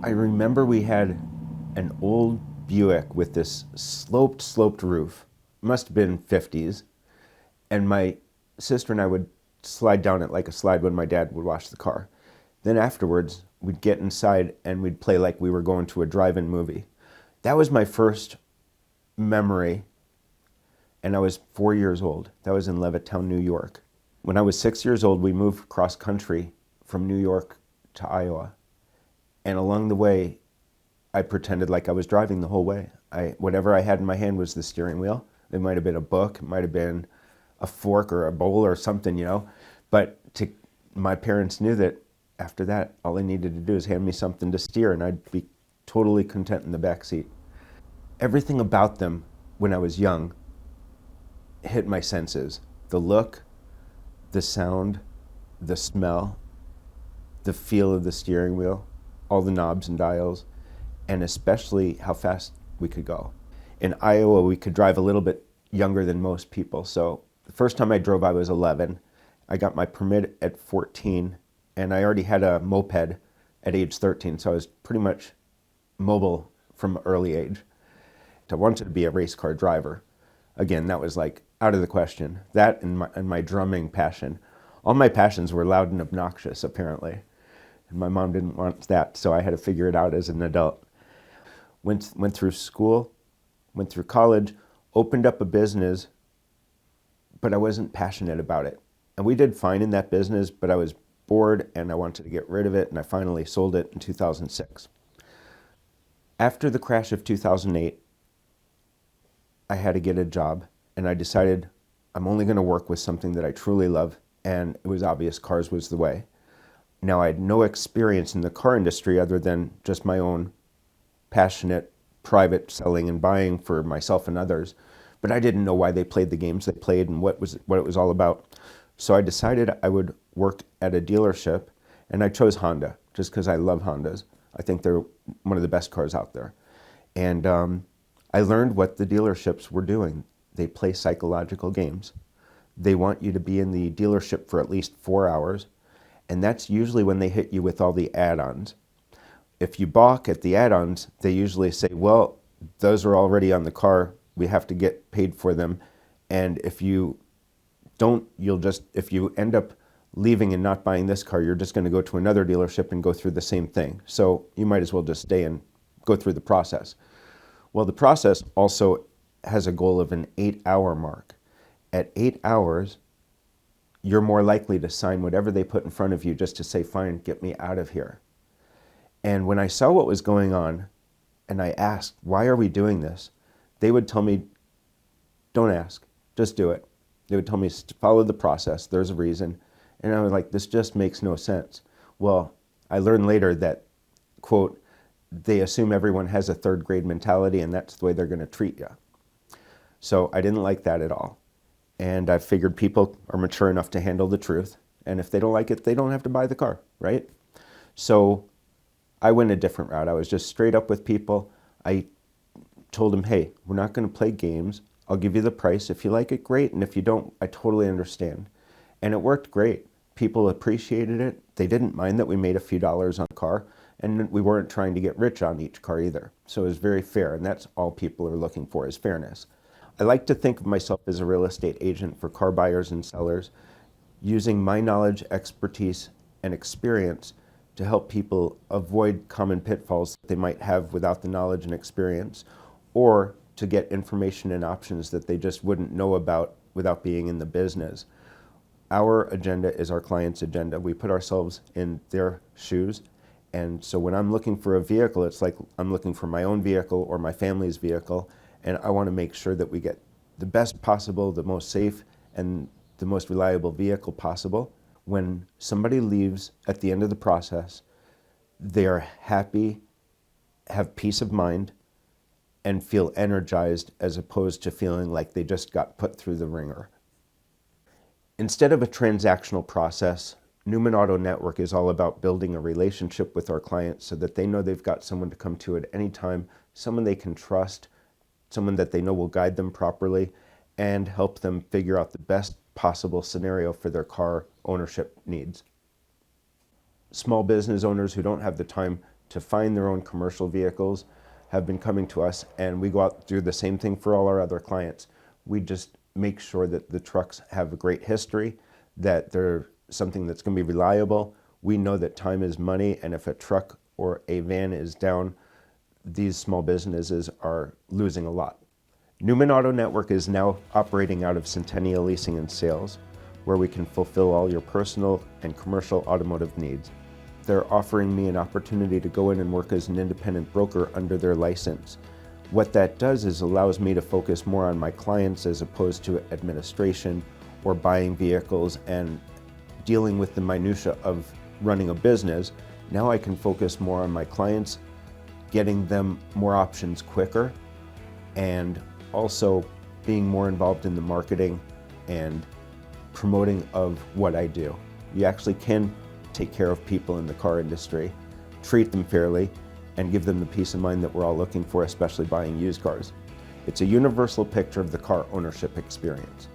I remember we had an old Buick with this sloped roof. Must have been 50s. And my sister and I would slide down it like a slide when my dad would wash the car. Then afterwards, we'd get inside and we'd play like we were going to a drive-in movie. That was my first memory, and I was 4 years old. That was in Levittown, New York. When I was 6 years old, we moved cross country from New York to Iowa. And along the way, I pretended like I was driving the whole way. Whatever I had in my hand was the steering wheel. It might have been a book, it might have been a fork or a bowl or something. But my parents knew that after that, all they needed to do is hand me something to steer, and I'd be totally content in the back seat. Everything about them when I was young hit my senses. The look, the sound, the smell, the feel of the steering wheel, all the knobs and dials, and especially how fast we could go. In Iowa, we could drive a little bit younger than most people. So the first time I drove, I was 11. I got my permit at 14, and I already had a moped at age 13, so I was pretty much mobile from an early age. I wanted to be a race car driver. Again, that was like out of the question. That and my drumming passion. All my passions were loud and obnoxious, apparently. And my mom didn't want that, so I had to figure it out as an adult. Went through school, went through college, opened up a business, but I wasn't passionate about it. And we did fine in that business, but I was bored and I wanted to get rid of it, and I finally sold it in 2006. After the crash of 2008, I had to get a job, and I decided I'm only going to work with something that I truly love, and it was obvious cars was the way. Now, I had no experience in the car industry other than just my own passionate private selling and buying for myself and others, but I didn't know why they played the games they played and what it was all about. So I decided I would work at a dealership, and I chose Honda just because I love Hondas. I think they're one of the best cars out there. And I learned what the dealerships were doing. They play psychological games. They want you to be in the dealership for at least 4 hours, and that's usually when they hit you with all the add-ons. If you balk at the add-ons, they usually say, well, those are already on the car. We have to get paid for them. And if you don't, if you end up leaving and not buying this car, you're just going to go to another dealership and go through the same thing. So you might as well just stay and go through the process. Well, the process also has a goal of an 8-hour mark. At 8 hours, you're more likely to sign whatever they put in front of you just to say, fine, get me out of here. And when I saw what was going on, and I asked, why are we doing this? They would tell me, don't ask, just do it. They would tell me, follow the process, there's a reason. And I was like, this just makes no sense. Well, I learned later that, quote, they assume everyone has a third grade mentality and that's the way they're going to treat you. So I didn't like that at all. And I figured people are mature enough to handle the truth. And if they don't like it, they don't have to buy the car, right? So I went a different route. I was just straight up with people. I told them, hey, we're not going to play games. I'll give you the price. If you like it, great. And if you don't, I totally understand. And it worked great. People appreciated it. They didn't mind that we made a few dollars on the car. And we weren't trying to get rich on each car either. So it was very fair, and that's all people are looking for is fairness. I like to think of myself as a real estate agent for car buyers and sellers, using my knowledge, expertise, and experience to help people avoid common pitfalls that they might have without the knowledge and experience, or to get information and options that they just wouldn't know about without being in the business. Our agenda is our client's agenda. We put ourselves in their shoes. And so when I'm looking for a vehicle, it's like I'm looking for my own vehicle or my family's vehicle, and I want to make sure that we get the best possible, the most safe, and the most reliable vehicle possible. When somebody leaves at the end of the process, they are happy, have peace of mind, and feel energized as opposed to feeling like they just got put through the ringer. Instead of a transactional process, Newman Auto Network is all about building a relationship with our clients so that they know they've got someone to come to at any time, someone they can trust, someone that they know will guide them properly and help them figure out the best possible scenario for their car ownership needs. Small business owners who don't have the time to find their own commercial vehicles have been coming to us, and we go out and do the same thing for all our other clients. We just make sure that the trucks have a great history, that they're something that's going to be reliable. We know that time is money, and if a truck or a van is down, these small businesses are losing a lot. Newman Auto Network is now operating out of Centennial Leasing and Sales, where we can fulfill all your personal and commercial automotive needs. They're offering me an opportunity to go in and work as an independent broker under their license. What that does is allows me to focus more on my clients as opposed to administration or buying vehicles and dealing with the minutia of running a business. Now I can focus more on my clients, getting them more options quicker, and also being more involved in the marketing and promoting of what I do. You actually can take care of people in the car industry, treat them fairly, and give them the peace of mind that we're all looking for, especially buying used cars. It's a universal picture of the car ownership experience.